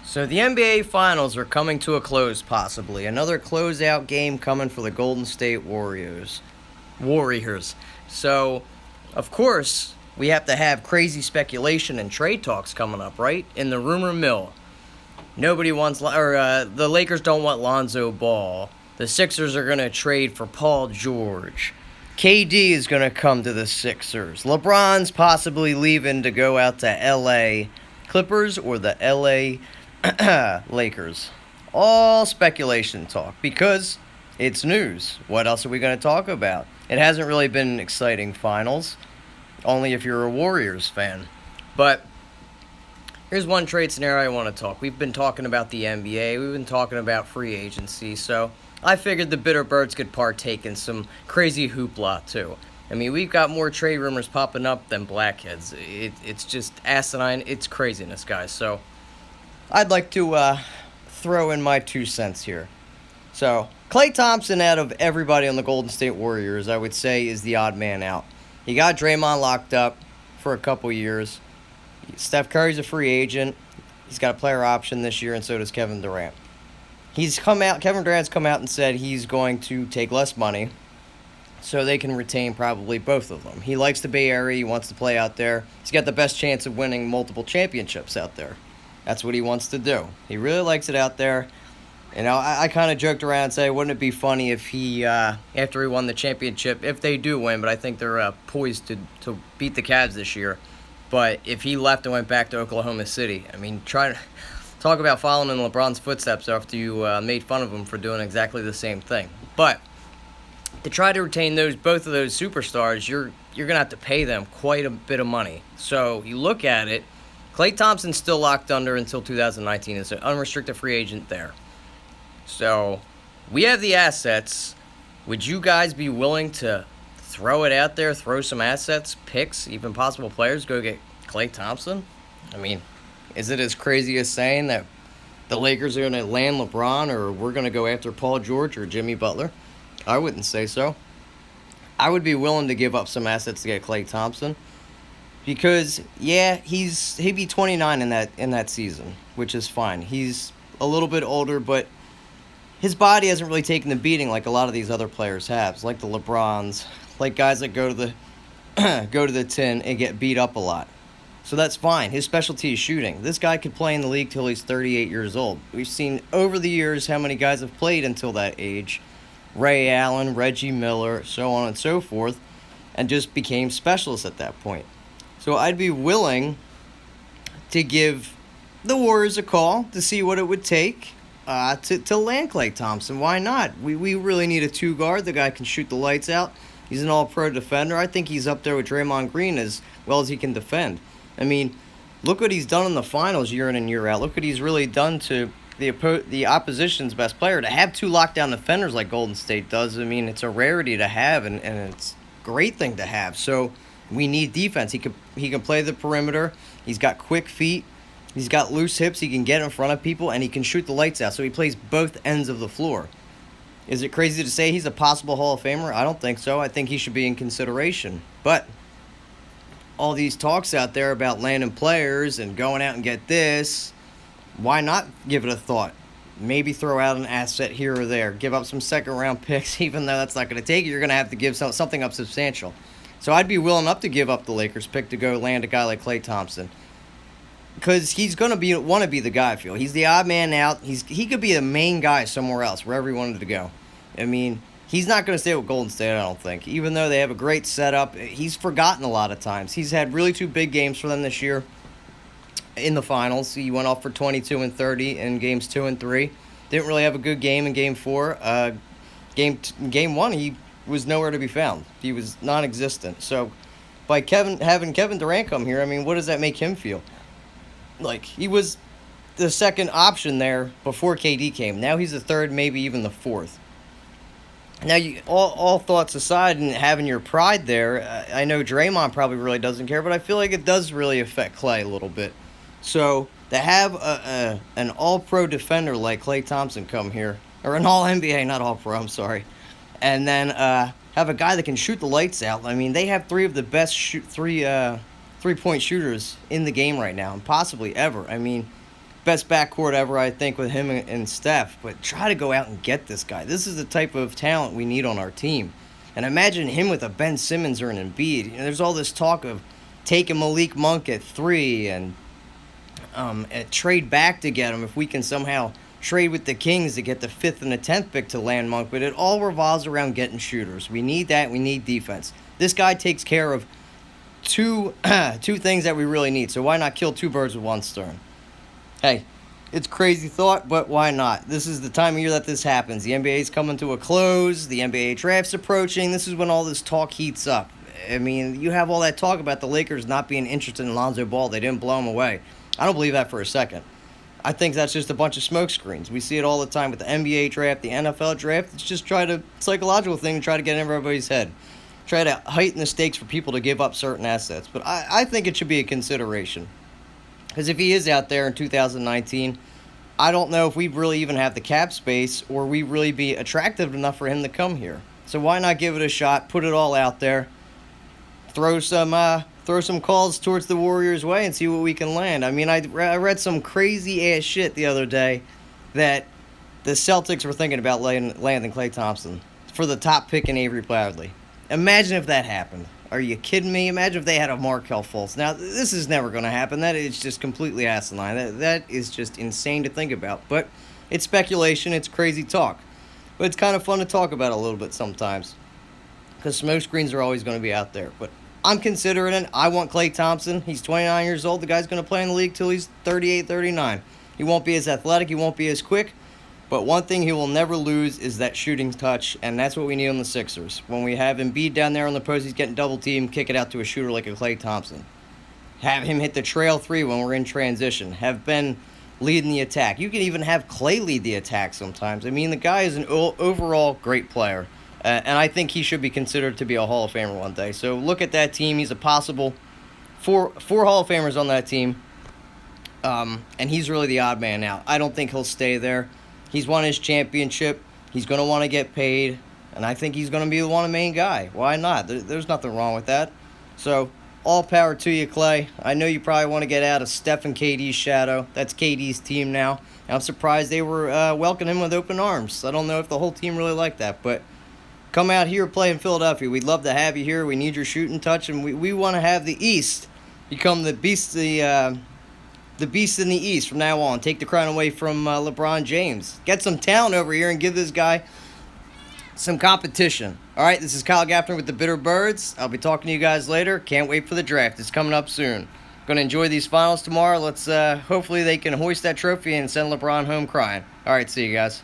So the NBA Finals are coming to a close, possibly. Another closeout game coming for the Golden State Warriors. So, of course, we have to have crazy speculation and trade talks coming up, right? In the rumor mill. Nobody wants, the Lakers don't want Lonzo Ball. The Sixers are going to trade for Paul George. KD is going to come to the Sixers. LeBron's possibly leaving to go out to LA Clippers or the LA Lakers. All speculation talk because it's news. What else are we going to talk about? It hasn't really been an exciting finals, only if you're a Warriors fan. But here's one trade scenario I want to talk. We've been talking about the NBA. We've been talking about free agency. So I figured the bitter birds could partake in some crazy hoopla too. I mean, we've got more trade rumors popping up than blackheads. It's just asinine. It's craziness, guys. So I'd like to throw in my 2 cents here. So Klay Thompson, out of everybody on the Golden State Warriors, I would say is the odd man out. He got Draymond locked up for a couple years. Steph Curry's a free agent. He's got a player option this year, and so does Kevin Durant. Kevin Durant's come out and said he's going to take less money so they can retain probably both of them. He likes the Bay Area. He wants to play out there. He's got the best chance of winning multiple championships out there. That's what he wants to do. He really likes it out there. You know, I kind of joked around and said, wouldn't it be funny if he, after he won the championship, if they do win, but I think they're poised to beat the Cavs this year. But if he left and went back to Oklahoma City, I mean, try to talk about following in LeBron's footsteps after you made fun of him for doing exactly the same thing. But to try to retain both of those superstars, you're going to have to pay them quite a bit of money. So you look at it, Klay Thompson's still locked under until 2019. It's an unrestricted free agent there. So we have the assets. Would you guys be willing to throw it out there, throw some assets, picks, even possible players, go get Klay Thompson? I mean, is it as crazy as saying that the Lakers are going to land LeBron or we're going to go after Paul George or Jimmy Butler? I wouldn't say so. I would be willing to give up some assets to get Klay Thompson. Because, yeah, he'd be 29 in that season, which is fine. He's a little bit older, but his body hasn't really taken the beating like a lot of these other players have, like the LeBrons, like guys that go to the tin and get beat up a lot. So that's fine. His specialty is shooting. This guy could play in the league till he's 38 years old. We've seen over the years how many guys have played until that age. Ray Allen, Reggie Miller, so on and so forth, and just became specialists at that point. So I'd be willing to give the Warriors a call to see what it would take to land Klay Thompson. Why not? We really need a two-guard. The guy can shoot the lights out. He's an all-pro defender. I think he's up there with Draymond Green as well as he can defend. I mean, look what he's done in the finals year in and year out. Look what he's really done to the opposition's best player. To have two lockdown defenders like Golden State does, I mean, it's a rarity to have, and it's a great thing to have. So we need defense. He can play the perimeter. He's got quick feet. He's got loose hips. He can get in front of people, and he can shoot the lights out. So he plays both ends of the floor. Is it crazy to say he's a possible Hall of Famer? I don't think so. I think he should be in consideration. But all these talks out there about landing players and going out and get this, why not give it a thought? Maybe throw out an asset here or there. Give up some second-round picks, even though that's not going to take it. You're going to have to give something up substantial. So I'd be willing up to give up the Lakers pick to go land a guy like Klay Thompson. Because he's going to want to be the guy, I feel. He's the odd man out. He could be the main guy somewhere else, wherever he wanted to go. I mean, he's not going to stay with Golden State, I don't think. Even though they have a great setup, he's forgotten a lot of times. He's had really two big games for them this year in the finals. He went off for 22 and 30 in games 2 and 3. Didn't really have a good game in game 4. Game 1, he was nowhere to be found. He was non-existent. So by having Kevin Durant come here, I mean, what does that make him feel? Like, he was the second option there before KD came. Now he's the third, maybe even the fourth. Now, all thoughts aside and having your pride there, I know Draymond probably really doesn't care, but I feel like it does really affect Klay a little bit. So to have an all-pro defender like Klay Thompson come here, or an all-NBA, not all-pro, I'm sorry, and then have a guy that can shoot the lights out. I mean, they have three of the best three-point shooters in the game right now, and possibly ever. I mean, best backcourt ever, I think, with him and Steph. But try to go out and get this guy. This is the type of talent we need on our team. And imagine him with a Ben Simmons or an Embiid. You know, there's all this talk of taking Malik Monk at 3 and trade back to get him if we can somehow trade with the Kings to get the 5th and the 10th pick to land Monk. But it all revolves around getting shooters. We need that. We need defense. This guy takes care of two things that we really need. So why not kill two birds with one stone? Hey, it's crazy thought, but why not? This is the time of year that this happens. The NBA is coming to a close. The NBA draft's approaching. This is when all this talk heats up. I mean, you have all that talk about the Lakers not being interested in Lonzo Ball. They didn't blow him away. I don't believe that for a second. I think that's just a bunch of smoke screens. We see it all the time with the NBA draft, the NFL draft. It's just psychological thing to try to get in everybody's head. Try to heighten the stakes for people to give up certain assets. But I think it should be a consideration. Because if he is out there in 2019, I don't know if we really even have the cap space or we really be attractive enough for him to come here. So why not give it a shot, put it all out there, throw some calls towards the Warriors' way and see what we can land. I mean, I read some crazy-ass shit the other day that the Celtics were thinking about landing Klay Thompson for the top pick in Avery Bradley. Imagine if that happened. Are you kidding me? Imagine if they had a Markelle Fultz. Now, this is never going to happen. That is just completely asinine. That is just insane to think about. But it's speculation. It's crazy talk. But it's kind of fun to talk about a little bit sometimes. Because smoke screens are always going to be out there. But I'm considering it. I want Klay Thompson. He's 29 years old. The guy's going to play in the league till he's 38, 39. He won't be as athletic. He won't be as quick. But one thing he will never lose is that shooting touch, and that's what we need on the Sixers. When we have Embiid down there on the post, he's getting double-teamed, kick it out to a shooter like a Klay Thompson. Have him hit the trail 3 when we're in transition. Have Ben leading the attack. You can even have Klay lead the attack sometimes. I mean, the guy is an overall great player, and I think he should be considered to be a Hall of Famer one day. So look at that team. He's a possible four Hall of Famers on that team, and he's really the odd man out. I don't think he'll stay there. He's won his championship. He's going to want to get paid. And I think he's going to be the one main guy. Why not? There's nothing wrong with that. So, all power to you, Klay. I know you probably want to get out of Steph and KD's shadow. That's KD's team now. I'm surprised they were welcoming him with open arms. I don't know if the whole team really liked that. But come out here, play in Philadelphia. We'd love to have you here. We need your shooting touch. And we want to have the East become the beast in the East from now on. Take the crown away from LeBron James. Get some talent over here and give this guy some competition. All right, this is Kyle Gaffner with the Bitter Birds. I'll be talking to you guys later. Can't wait for the draft. It's coming up soon. Going to enjoy these finals tomorrow. Let's hopefully they can hoist that trophy and send LeBron home crying. All right, see you guys.